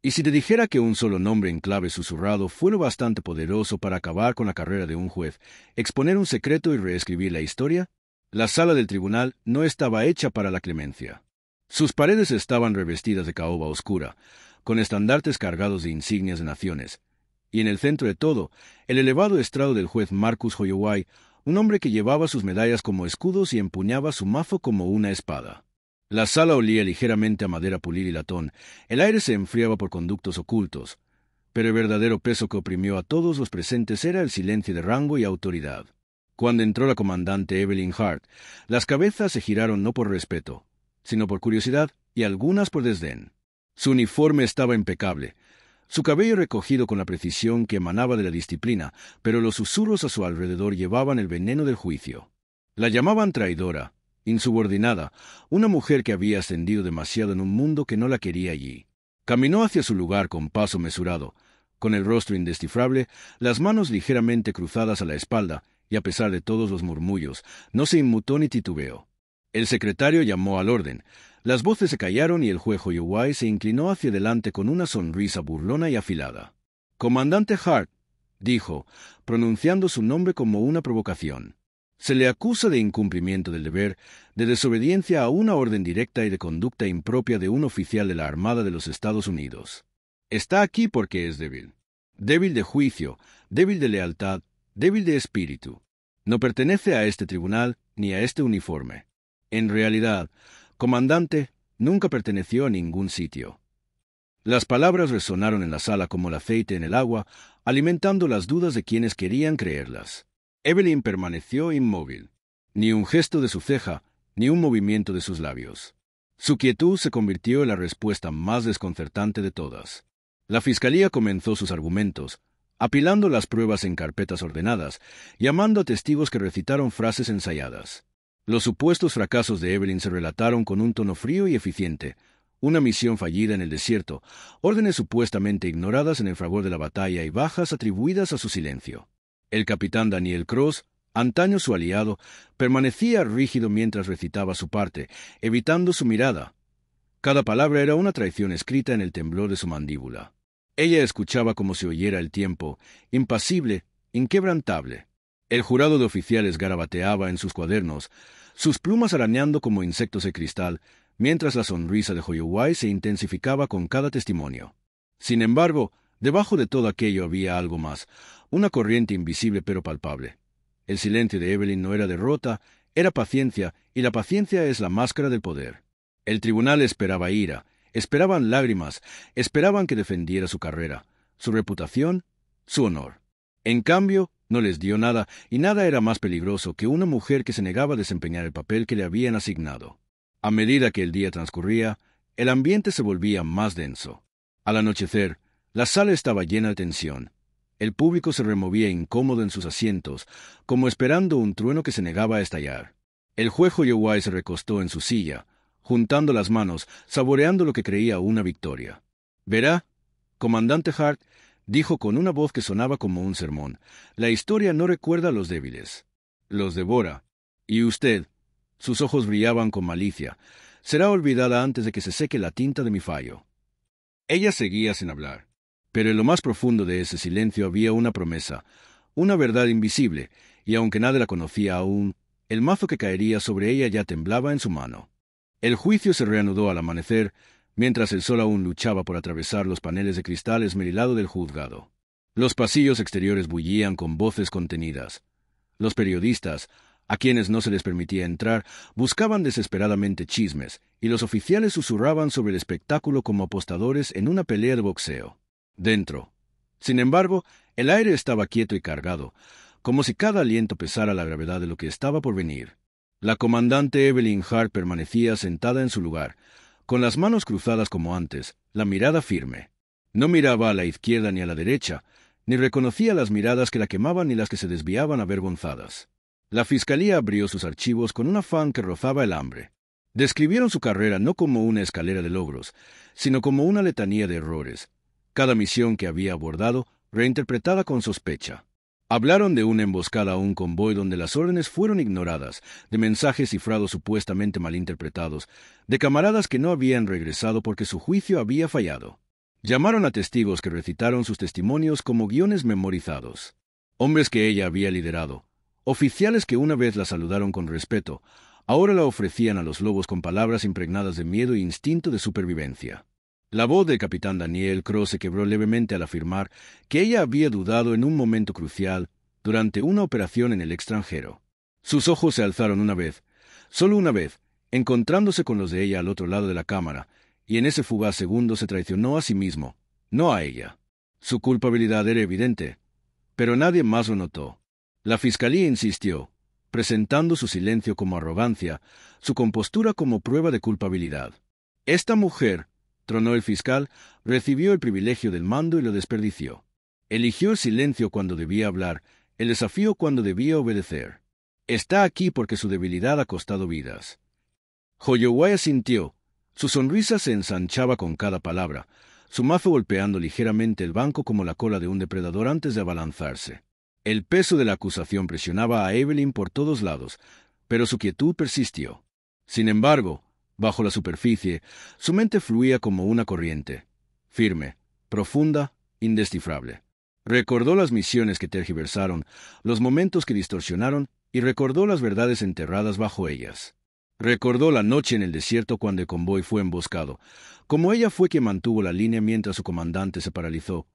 Y si te dijera que un solo nombre en clave susurrado fue lo bastante poderoso para acabar con la carrera de un juez, exponer un secreto y reescribir la historia, la sala del tribunal no estaba hecha para la clemencia. Sus paredes estaban revestidas de caoba oscura, con estandartes cargados de insignias de naciones, y en el centro de todo, el elevado estrado del juez Marcus Holloway, un hombre que llevaba sus medallas como escudos y empuñaba su mazo como una espada. La sala olía ligeramente a madera pulir y latón, el aire se enfriaba por conductos ocultos, pero el verdadero peso que oprimió a todos los presentes era el silencio de rango y autoridad. Cuando entró la comandante Evelyn Hart, las cabezas se giraron no por respeto, sino por curiosidad y algunas por desdén. Su uniforme estaba impecable, su cabello recogido con la precisión que emanaba de la disciplina, pero los susurros a su alrededor llevaban el veneno del juicio. La llamaban traidora, insubordinada, una mujer que había ascendido demasiado en un mundo que no la quería allí. Caminó hacia su lugar con paso mesurado, con el rostro indescifrable, las manos ligeramente cruzadas a la espalda, y a pesar de todos los murmullos, no se inmutó ni titubeó. El secretario llamó al orden. Las voces se callaron y el juez Holloway se inclinó hacia adelante con una sonrisa burlona y afilada. «Comandante Hart», dijo, pronunciando su nombre como una provocación. «Se le acusa de incumplimiento del deber, de desobediencia a una orden directa y de conducta impropia de un oficial de la Armada de los Estados Unidos. Está aquí porque es débil. Débil de juicio, débil de lealtad, débil de espíritu. No pertenece a este tribunal ni a este uniforme. En realidad, comandante, nunca perteneció a ningún sitio». Las palabras resonaron en la sala como el aceite en el agua, alimentando las dudas de quienes querían creerlas. Evelyn permaneció inmóvil. Ni un gesto de su ceja, ni un movimiento de sus labios. Su quietud se convirtió en la respuesta más desconcertante de todas. La fiscalía comenzó sus argumentos, apilando las pruebas en carpetas ordenadas, llamando a testigos que recitaron frases ensayadas. Los supuestos fracasos de Evelyn se relataron con un tono frío y eficiente, una misión fallida en el desierto, órdenes supuestamente ignoradas en el fragor de la batalla y bajas atribuidas a su silencio. El capitán Daniel Cross, antaño su aliado, permanecía rígido mientras recitaba su parte, evitando su mirada. Cada palabra era una traición escrita en el temblor de su mandíbula. Ella escuchaba como si oyera el tiempo, impasible, inquebrantable. El jurado de oficiales garabateaba en sus cuadernos, sus plumas arañando como insectos de cristal, mientras la sonrisa de Holloway se intensificaba con cada testimonio. Sin embargo, debajo de todo aquello había algo más, una corriente invisible pero palpable. El silencio de Evelyn no era derrota, era paciencia, y la paciencia es la máscara del poder. El tribunal esperaba ira, esperaban lágrimas, esperaban que defendiera su carrera, su reputación, su honor. En cambio, no les dio nada, y nada era más peligroso que una mujer que se negaba a desempeñar el papel que le habían asignado. A medida que el día transcurría, el ambiente se volvía más denso. Al anochecer, la sala estaba llena de tensión. El público se removía incómodo en sus asientos, como esperando un trueno que se negaba a estallar. El juez Holloway se recostó en su silla, juntando las manos, saboreando lo que creía una victoria. «Verá, comandante Hart», dijo con una voz que sonaba como un sermón, «la historia no recuerda a los débiles. Los devora. Y usted», sus ojos brillaban con malicia, «será olvidada antes de que se seque la tinta de mi fallo». Ella seguía sin hablar. Pero en lo más profundo de ese silencio había una promesa, una verdad invisible, y aunque nadie la conocía aún, el mazo que caería sobre ella ya temblaba en su mano. El juicio se reanudó al amanecer, mientras el sol aún luchaba por atravesar los paneles de cristal esmerilado del juzgado. Los pasillos exteriores bullían con voces contenidas. Los periodistas, a quienes no se les permitía entrar, buscaban desesperadamente chismes, y los oficiales susurraban sobre el espectáculo como apostadores en una pelea de boxeo. Dentro, sin embargo, el aire estaba quieto y cargado, como si cada aliento pesara la gravedad de lo que estaba por venir. La comandante Evelyn Hart permanecía sentada en su lugar, con las manos cruzadas como antes, la mirada firme. No miraba a la izquierda ni a la derecha, ni reconocía las miradas que la quemaban ni las que se desviaban avergonzadas. La fiscalía abrió sus archivos con un afán que rozaba el hambre. Describieron su carrera no como una escalera de logros, sino como una letanía de errores, cada misión que había abordado reinterpretada con sospecha. Hablaron de una emboscada a un convoy donde las órdenes fueron ignoradas, de mensajes cifrados supuestamente malinterpretados, de camaradas que no habían regresado porque su juicio había fallado. Llamaron a testigos que recitaron sus testimonios como guiones memorizados. Hombres que ella había liderado, oficiales que una vez la saludaron con respeto, ahora la ofrecían a los lobos con palabras impregnadas de miedo e instinto de supervivencia. La voz del capitán Daniel Cross se quebró levemente al afirmar que ella había dudado en un momento crucial durante una operación en el extranjero. Sus ojos se alzaron una vez, solo una vez, encontrándose con los de ella al otro lado de la cámara, y en ese fugaz segundo se traicionó a sí mismo, no a ella. Su culpabilidad era evidente, pero nadie más lo notó. La fiscalía insistió, presentando su silencio como arrogancia, su compostura como prueba de culpabilidad. Esta mujer, tronó el fiscal, recibió el privilegio del mando y lo desperdició. Eligió el silencio cuando debía hablar, el desafío cuando debía obedecer. Está aquí porque su debilidad ha costado vidas. Holloway asintió. Su sonrisa se ensanchaba con cada palabra, su mazo golpeando ligeramente el banco como la cola de un depredador antes de abalanzarse. El peso de la acusación presionaba a Evelyn por todos lados, pero su quietud persistió. Sin embargo, bajo la superficie, su mente fluía como una corriente, firme, profunda, indescifrable. Recordó las misiones que tergiversaron, los momentos que distorsionaron, y recordó las verdades enterradas bajo ellas. Recordó la noche en el desierto cuando el convoy fue emboscado, como ella fue quien mantuvo la línea mientras su comandante se paralizó,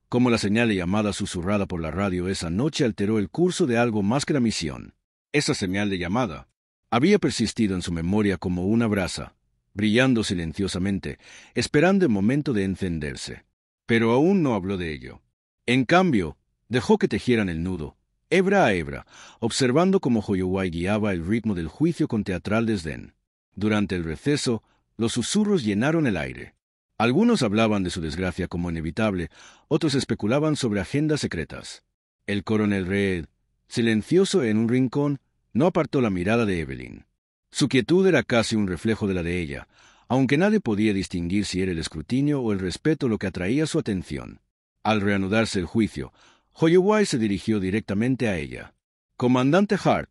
como la señal de llamada susurrada por la radio esa noche alteró el curso de algo más que la misión. Esa señal de llamada había persistido en su memoria como una brasa, brillando silenciosamente, esperando el momento de encenderse. Pero aún no habló de ello. En cambio, dejó que tejieran el nudo, hebra a hebra, observando cómo Holloway guiaba el ritmo del juicio con teatral desdén. Durante el receso, los susurros llenaron el aire. Algunos hablaban de su desgracia como inevitable, otros especulaban sobre agendas secretas. El coronel Reed, silencioso en un rincón, no apartó la mirada de Evelyn. Su quietud era casi un reflejo de la de ella, aunque nadie podía distinguir si era el escrutinio o el respeto lo que atraía su atención. Al reanudarse el juicio, Holloway se dirigió directamente a ella. «Comandante Hart»,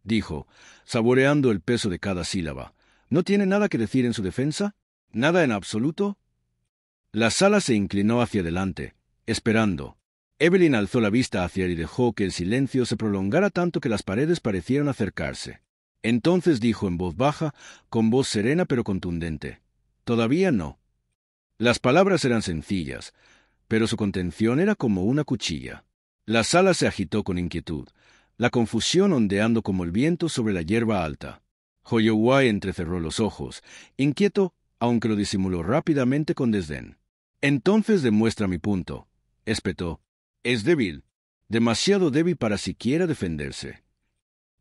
dijo, saboreando el peso de cada sílaba, «¿no tiene nada que decir en su defensa? ¿Nada en absoluto?» La sala se inclinó hacia adelante, esperando. Evelyn alzó la vista hacia él y dejó que el silencio se prolongara tanto que las paredes parecieron acercarse. Entonces dijo en voz baja, con voz serena pero contundente, «Todavía no». Las palabras eran sencillas, pero su contención era como una cuchilla. La sala se agitó con inquietud, la confusión ondeando como el viento sobre la hierba alta. Holloway entrecerró los ojos, inquieto, aunque lo disimuló rápidamente con desdén. «Entonces demuestra mi punto», espetó. «Es débil, demasiado débil para siquiera defenderse».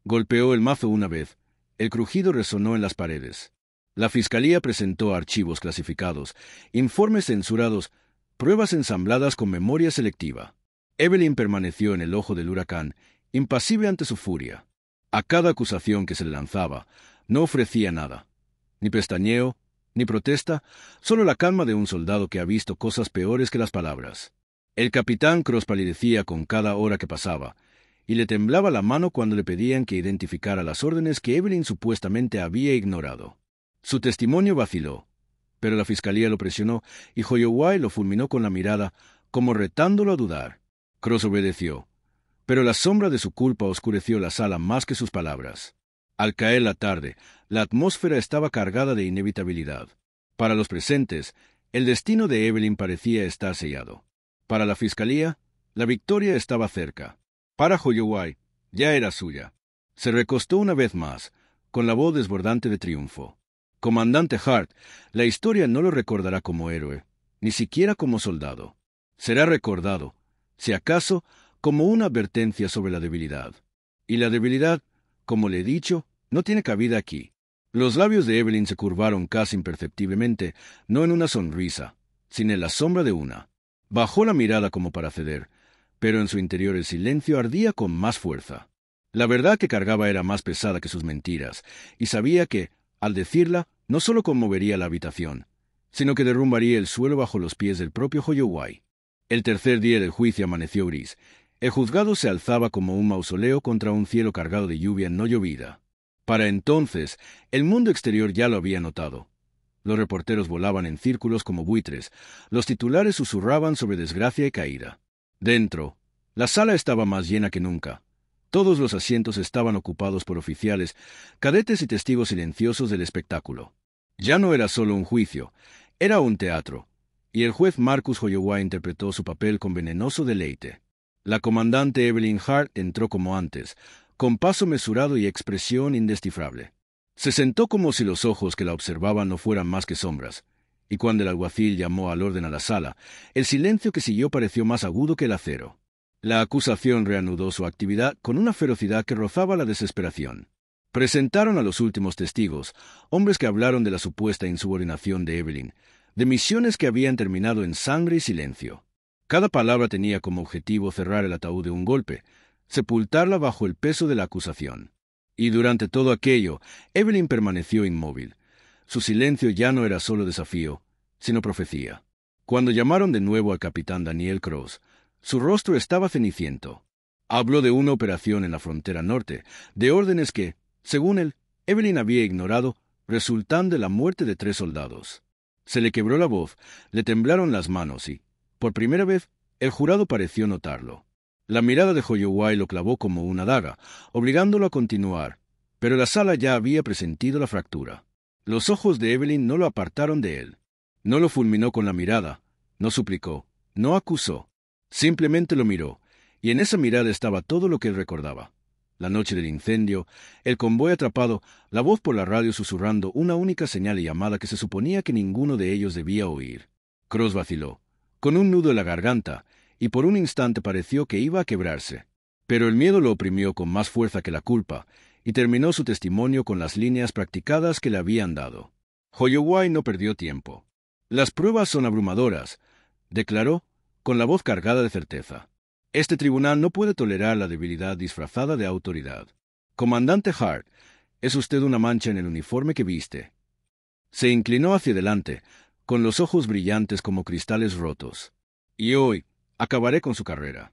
Golpeó el mazo una vez. El crujido resonó en las paredes. La fiscalía presentó archivos clasificados, informes censurados, pruebas ensambladas con memoria selectiva. Evelyn permaneció en el ojo del huracán, impasible ante su furia. A cada acusación que se le lanzaba, no ofrecía nada. Ni pestañeo, ni protesta, solo la calma de un soldado que ha visto cosas peores que las palabras. El capitán Cross palidecía con cada hora que pasaba, y le temblaba la mano cuando le pedían que identificara las órdenes que Evelyn supuestamente había ignorado. Su testimonio vaciló, pero la fiscalía lo presionó y Holloway lo fulminó con la mirada, como retándolo a dudar. Cross obedeció, pero la sombra de su culpa oscureció la sala más que sus palabras. Al caer la tarde, la atmósfera estaba cargada de inevitabilidad. Para los presentes, el destino de Evelyn parecía estar sellado. Para la fiscalía, la victoria estaba cerca. Para Holloway, ya era suya. Se recostó una vez más, con la voz desbordante de triunfo. «Comandante Hart, la historia no lo recordará como héroe, ni siquiera como soldado. Será recordado, si acaso, como una advertencia sobre la debilidad. Y la debilidad, como le he dicho, no tiene cabida aquí». Los labios de Evelyn se curvaron casi imperceptiblemente, no en una sonrisa, sino en la sombra de una. Bajó la mirada como para ceder, pero en su interior el silencio ardía con más fuerza. La verdad que cargaba era más pesada que sus mentiras, y sabía que, al decirla, no solo conmovería la habitación, sino que derrumbaría el suelo bajo los pies del propio Holloway. El tercer día del juicio amaneció gris. El juzgado se alzaba como un mausoleo contra un cielo cargado de lluvia no llovida. Para entonces, el mundo exterior ya lo había notado. Los reporteros volaban en círculos como buitres. Los titulares susurraban sobre desgracia y caída. Dentro, la sala estaba más llena que nunca. Todos los asientos estaban ocupados por oficiales, cadetes y testigos silenciosos del espectáculo. Ya no era solo un juicio, era un teatro, y el juez Marcus Holloway interpretó su papel con venenoso deleite. La comandante Evelyn Hart entró como antes, con paso mesurado y expresión indescifrable. Se sentó como si los ojos que la observaban no fueran más que sombras, y cuando el alguacil llamó al orden a la sala, el silencio que siguió pareció más agudo que el acero. La acusación reanudó su actividad con una ferocidad que rozaba la desesperación. Presentaron a los últimos testigos, hombres que hablaron de la supuesta insubordinación de Evelyn, de misiones que habían terminado en sangre y silencio. Cada palabra tenía como objetivo cerrar el ataúd de un golpe, sepultarla bajo el peso de la acusación. Y durante todo aquello, Evelyn permaneció inmóvil. Su silencio ya no era solo desafío, sino profecía. Cuando llamaron de nuevo al capitán Daniel Cross, su rostro estaba ceniciento. Habló de una operación en la frontera norte, de órdenes que, según él, Evelyn había ignorado, resultando de la muerte de 3 soldados. Se le quebró la voz, le temblaron las manos y, por primera vez, el jurado pareció notarlo. La mirada de Holloway lo clavó como una daga, obligándolo a continuar, pero la sala ya había presentido la fractura. Los ojos de Evelyn no lo apartaron de él. No lo fulminó con la mirada, no suplicó, no acusó. Simplemente lo miró, y en esa mirada estaba todo lo que él recordaba. La noche del incendio, el convoy atrapado, la voz por la radio susurrando una única señal de llamada que se suponía que ninguno de ellos debía oír. Cross vaciló, con un nudo en la garganta, y por un instante pareció que iba a quebrarse. Pero el miedo lo oprimió con más fuerza que la culpa, y terminó su testimonio con las líneas practicadas que le habían dado. Holloway no perdió tiempo. «Las pruebas son abrumadoras», declaró, con la voz cargada de certeza. «Este tribunal no puede tolerar la debilidad disfrazada de autoridad. Comandante Hart, es usted una mancha en el uniforme que viste». Se inclinó hacia adelante, con los ojos brillantes como cristales rotos. «Y hoy acabaré con su carrera».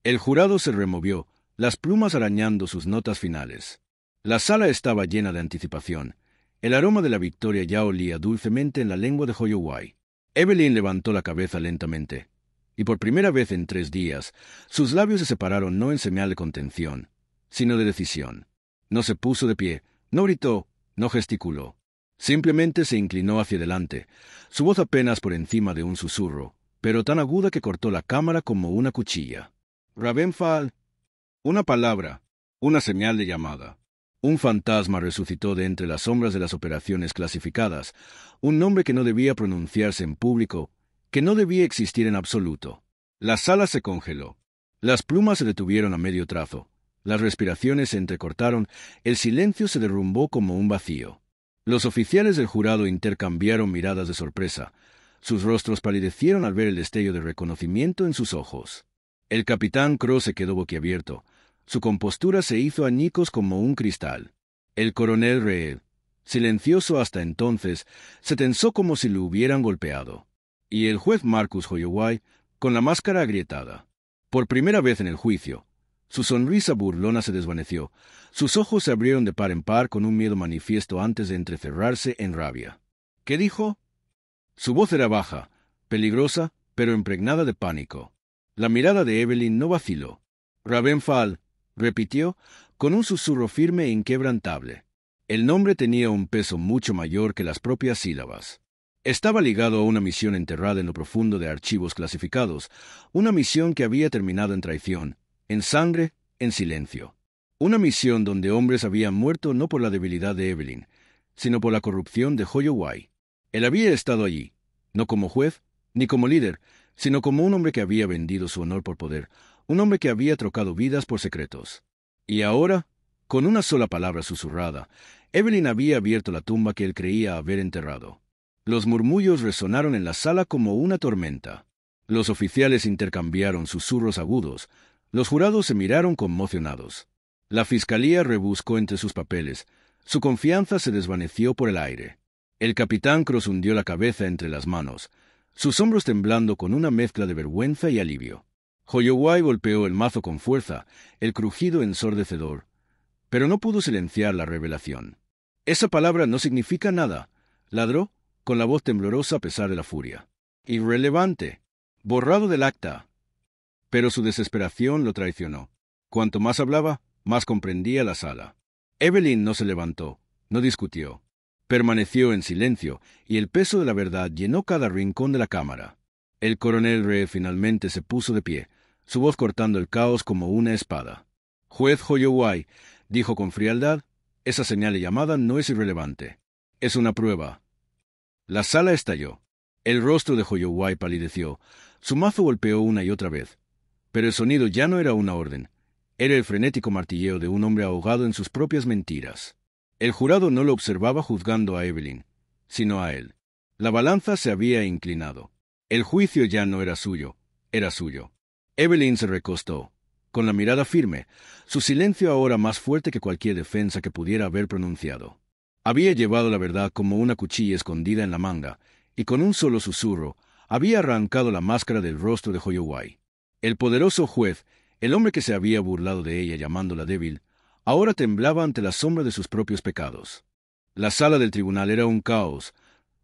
El jurado se removió, las plumas arañando sus notas finales. La sala estaba llena de anticipación. El aroma de la victoria ya olía dulcemente en la lengua de Holloway. Evelyn levantó la cabeza lentamente, y por primera vez en 3 días, sus labios se separaron no en señal de contención, sino de decisión. No se puso de pie, no gritó, no gesticuló. Simplemente se inclinó hacia adelante, su voz apenas por encima de un susurro, pero tan aguda que cortó la cámara como una cuchilla. «Ravenfall». Una palabra, una señal de llamada. Un fantasma resucitó de entre las sombras de las operaciones clasificadas, un nombre que no debía pronunciarse en público, que no debía existir en absoluto. La sala se congeló. Las plumas se detuvieron a medio trazo. Las respiraciones se entrecortaron, el silencio se derrumbó como un vacío. Los oficiales del jurado intercambiaron miradas de sorpresa. Sus rostros palidecieron al ver el destello de reconocimiento en sus ojos. El capitán Cross se quedó boquiabierto. Su compostura se hizo añicos como un cristal. El coronel Reed, silencioso hasta entonces, se tensó como si lo hubieran golpeado. Y el juez Marcus Holloway, con la máscara agrietada. Por primera vez en el juicio, su sonrisa burlona se desvaneció. Sus ojos se abrieron de par en par con un miedo manifiesto antes de entrecerrarse en rabia. ¿Qué dijo? Su voz era baja, peligrosa, pero impregnada de pánico. La mirada de Evelyn no vaciló. «Ravenfall», repitió, con un susurro firme e inquebrantable. El nombre tenía un peso mucho mayor que las propias sílabas. Estaba ligado a una misión enterrada en lo profundo de archivos clasificados, una misión que había terminado en traición, en sangre, en silencio. Una misión donde hombres habían muerto no por la debilidad de Evelyn, sino por la corrupción de Holloway. Él había estado allí, no como juez, ni como líder, sino como un hombre que había vendido su honor por poder, un hombre que había trocado vidas por secretos. Y ahora, con una sola palabra susurrada, Evelyn había abierto la tumba que él creía haber enterrado. Los murmullos resonaron en la sala como una tormenta. Los oficiales intercambiaron susurros agudos. Los jurados se miraron conmocionados. La fiscalía rebuscó entre sus papeles. Su confianza se desvaneció por el aire. El capitán Cross hundió la cabeza entre las manos, sus hombros temblando con una mezcla de vergüenza y alivio. Holloway golpeó el mazo con fuerza, el crujido ensordecedor, pero no pudo silenciar la revelación. «Esa palabra no significa nada», ladró, con la voz temblorosa a pesar de la furia. Irrelevante. Borrado del acta. Pero su desesperación lo traicionó. Cuanto más hablaba, más comprendía la sala. Evelyn no se levantó, no discutió. Permaneció en silencio, y el peso de la verdad llenó cada rincón de la cámara. El coronel Reed finalmente se puso de pie, su voz cortando el caos como una espada. «Juez Holloway», dijo con frialdad, «esa señal de llamada no es irrelevante. Es una prueba». La sala estalló. El rostro de Holloway palideció. Su mazo golpeó una y otra vez. Pero el sonido ya no era una orden. Era el frenético martilleo de un hombre ahogado en sus propias mentiras. El jurado no lo observaba juzgando a Evelyn, sino a él. La balanza se había inclinado. El juicio ya no era suyo, era suyo. Evelyn se recostó, con la mirada firme, su silencio ahora más fuerte que cualquier defensa que pudiera haber pronunciado. Había llevado la verdad como una cuchilla escondida en la manga, y con un solo susurro, había arrancado la máscara del rostro de Holloway. El poderoso juez, el hombre que se había burlado de ella llamándola débil, ahora temblaba ante la sombra de sus propios pecados. La sala del tribunal era un caos,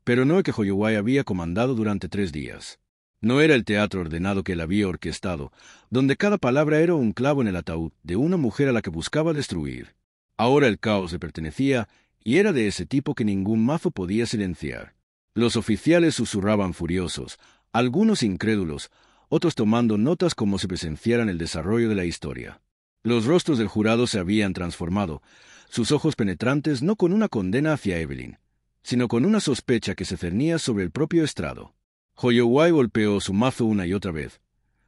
pero no el que Holloway había comandado durante 3 días. No era el teatro ordenado que él había orquestado, donde cada palabra era un clavo en el ataúd de una mujer a la que buscaba destruir. Ahora el caos le pertenecía, y era de ese tipo que ningún mazo podía silenciar. Los oficiales susurraban furiosos, algunos incrédulos, otros tomando notas como si presenciaran el desarrollo de la historia. Los rostros del jurado se habían transformado, sus ojos penetrantes no con una condena hacia Evelyn, sino con una sospecha que se cernía sobre el propio estrado. Holloway golpeó su mazo una y otra vez,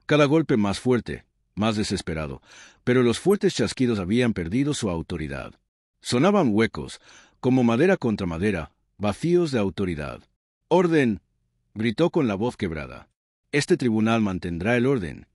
cada golpe más fuerte, más desesperado, pero los fuertes chasquidos habían perdido su autoridad. Sonaban huecos, como madera contra madera, vacíos de autoridad. «¡Orden!», gritó con la voz quebrada. «Este tribunal mantendrá el orden».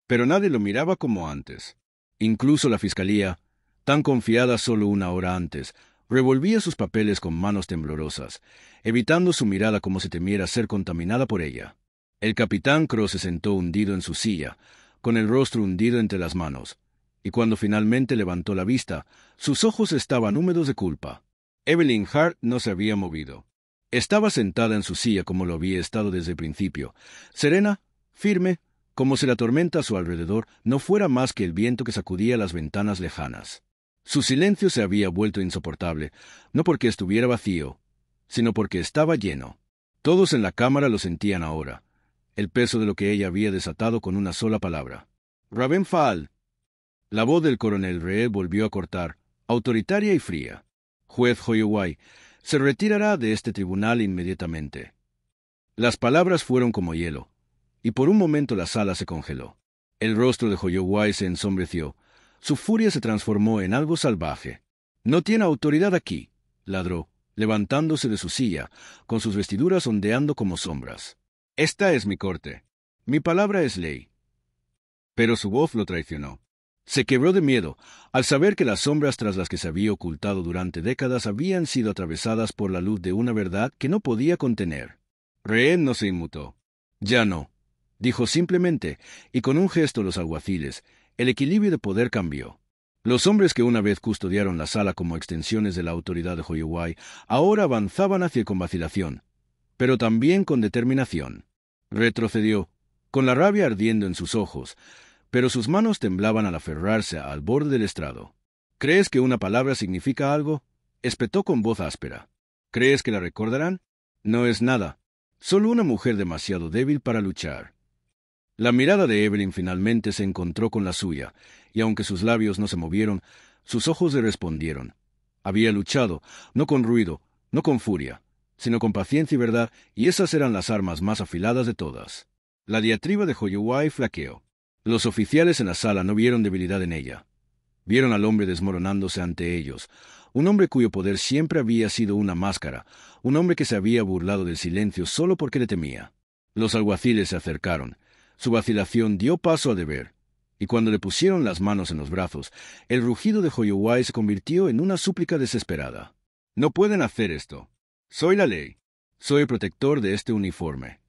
Pero nadie lo miraba como antes. Incluso la fiscalía, tan confiada solo una hora antes, revolvía sus papeles con manos temblorosas, evitando su mirada como si temiera ser contaminada por ella. El capitán Cross se sentó hundido en su silla, con el rostro hundido entre las manos, y cuando finalmente levantó la vista, sus ojos estaban húmedos de culpa. Evelyn Hart no se había movido. Estaba sentada en su silla como lo había estado desde el principio, serena, firme, como si la tormenta a su alrededor no fuera más que el viento que sacudía las ventanas lejanas. Su silencio se había vuelto insoportable, no porque estuviera vacío, sino porque estaba lleno. Todos en la cámara lo sentían ahora, el peso de lo que ella había desatado con una sola palabra. «Ravenfall». La voz del coronel Reed volvió a cortar, autoritaria y fría. «Juez Holloway, se retirará de este tribunal inmediatamente». Las palabras fueron como hielo, y por un momento la sala se congeló. El rostro de Holloway se ensombreció. Su furia se transformó en algo salvaje. «No tiene autoridad aquí», ladró, levantándose de su silla, con sus vestiduras ondeando como sombras. «Esta es mi corte. Mi palabra es ley». Pero su voz lo traicionó. Se quebró de miedo al saber que las sombras tras las que se había ocultado durante décadas habían sido atravesadas por la luz de una verdad que no podía contener. Reed no se inmutó. «Ya no», dijo simplemente, y con un gesto los alguaciles, el equilibrio de poder cambió. Los hombres que una vez custodiaron la sala como extensiones de la autoridad de Holloway ahora avanzaban hacia él con vacilación, pero también con determinación. Retrocedió, con la rabia ardiendo en sus ojos, pero sus manos temblaban al aferrarse al borde del estrado. «¿Crees que una palabra significa algo?», espetó con voz áspera. «¿Crees que la recordarán? No es nada, solo una mujer demasiado débil para luchar». La mirada de Evelyn finalmente se encontró con la suya, y aunque sus labios no se movieron, sus ojos le respondieron. Había luchado, no con ruido, no con furia, sino con paciencia y verdad, y esas eran las armas más afiladas de todas. La diatriba de Holloway flaqueó. Los oficiales en la sala no vieron debilidad en ella. Vieron al hombre desmoronándose ante ellos, un hombre cuyo poder siempre había sido una máscara, un hombre que se había burlado del silencio solo porque le temía. Los alguaciles se acercaron. Su vacilación dio paso a deber, y cuando le pusieron las manos en los brazos, el rugido de Holloway se convirtió en una súplica desesperada. «No pueden hacer esto. Soy la ley. Soy el protector de este uniforme».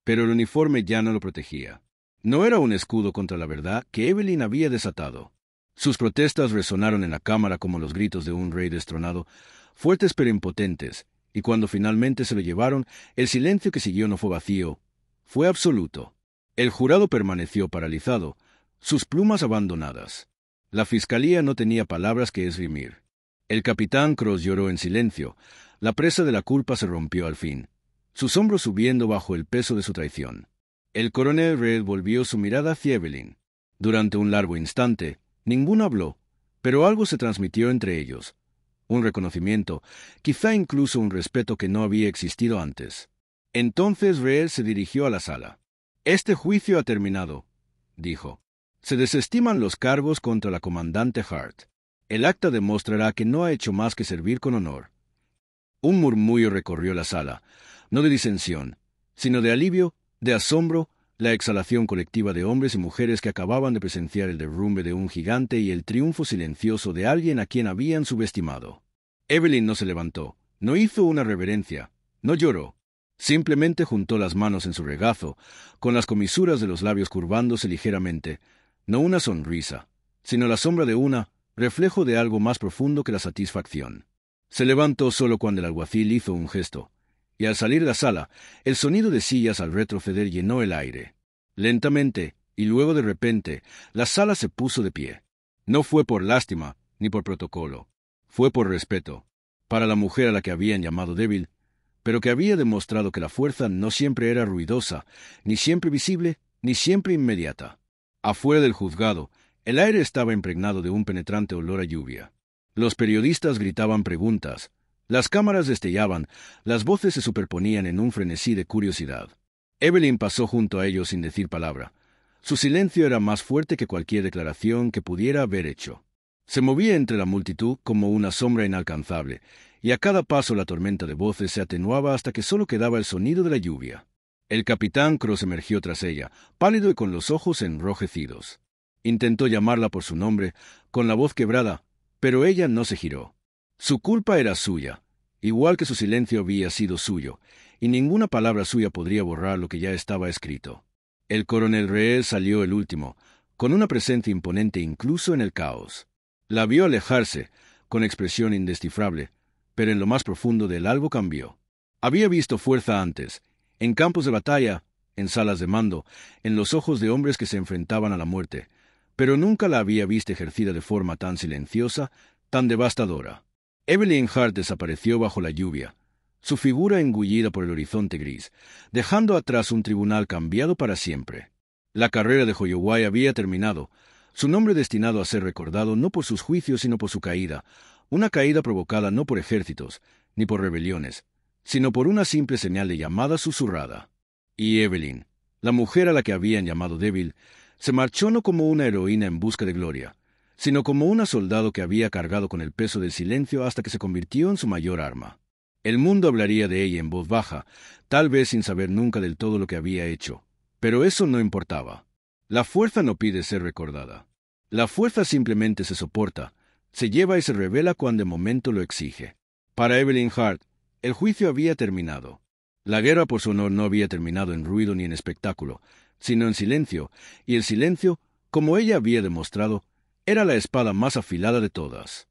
Pero el uniforme ya no lo protegía. No era un escudo contra la verdad que Evelyn había desatado. Sus protestas resonaron en la cámara como los gritos de un rey destronado, fuertes pero impotentes, y cuando finalmente se lo llevaron, el silencio que siguió no fue vacío, fue absoluto. El jurado permaneció paralizado, sus plumas abandonadas. La fiscalía no tenía palabras que esgrimir. El capitán Cross lloró en silencio. La presa de la culpa se rompió al fin, sus hombros subiendo bajo el peso de su traición. El coronel Reed volvió su mirada hacia Evelyn. Durante un largo instante, ninguno habló, pero algo se transmitió entre ellos. Un reconocimiento, quizá incluso un respeto que no había existido antes. Entonces Reed se dirigió a la sala. «Este juicio ha terminado», dijo. «Se desestiman los cargos contra la comandante Hart. El acta demostrará que no ha hecho más que servir con honor». Un murmullo recorrió la sala, no de disensión, sino de alivio, de asombro, la exhalación colectiva de hombres y mujeres que acababan de presenciar el derrumbe de un gigante y el triunfo silencioso de alguien a quien habían subestimado. Evelyn no se levantó, no hizo una reverencia, no lloró. Simplemente juntó las manos en su regazo, con las comisuras de los labios curvándose ligeramente, no una sonrisa, sino la sombra de una, reflejo de algo más profundo que la satisfacción. Se levantó solo cuando el alguacil hizo un gesto, y al salir de la sala, el sonido de sillas al retroceder llenó el aire. Lentamente, y luego de repente, la sala se puso de pie. No fue por lástima, ni por protocolo. Fue por respeto, para la mujer a la que habían llamado débil, pero que había demostrado que la fuerza no siempre era ruidosa, ni siempre visible, ni siempre inmediata. Afuera del juzgado, el aire estaba impregnado de un penetrante olor a lluvia. Los periodistas gritaban preguntas, las cámaras destellaban, las voces se superponían en un frenesí de curiosidad. Evelyn pasó junto a ellos sin decir palabra. Su silencio era más fuerte que cualquier declaración que pudiera haber hecho. Se movía entre la multitud como una sombra inalcanzable, y a cada paso la tormenta de voces se atenuaba hasta que solo quedaba el sonido de la lluvia. El capitán Cross emergió tras ella, pálido y con los ojos enrojecidos. Intentó llamarla por su nombre, con la voz quebrada, pero ella no se giró. Su culpa era suya, igual que su silencio había sido suyo, y ninguna palabra suya podría borrar lo que ya estaba escrito. El coronel Reed salió el último, con una presencia imponente incluso en el caos. La vio alejarse, con expresión indescifrable, pero en lo más profundo del algo cambió. Había visto fuerza antes, en campos de batalla, en salas de mando, en los ojos de hombres que se enfrentaban a la muerte, pero nunca la había visto ejercida de forma tan silenciosa, tan devastadora. Evelyn Hart desapareció bajo la lluvia, su figura engullida por el horizonte gris, dejando atrás un tribunal cambiado para siempre. La carrera de Holloway había terminado, su nombre destinado a ser recordado no por sus juicios sino por su caída, una caída provocada no por ejércitos, ni por rebeliones, sino por una simple señal de llamada susurrada. Y Evelyn, la mujer a la que habían llamado débil, se marchó no como una heroína en busca de gloria, sino como una soldado que había cargado con el peso del silencio hasta que se convirtió en su mayor arma. El mundo hablaría de ella en voz baja, tal vez sin saber nunca del todo lo que había hecho, pero eso no importaba. La fuerza no pide ser recordada. La fuerza simplemente se soporta, se lleva y se revela cuando el momento lo exige. Para Evelyn Hart, el juicio había terminado. La guerra por su honor no había terminado en ruido ni en espectáculo, sino en silencio, y el silencio, como ella había demostrado, era la espada más afilada de todas.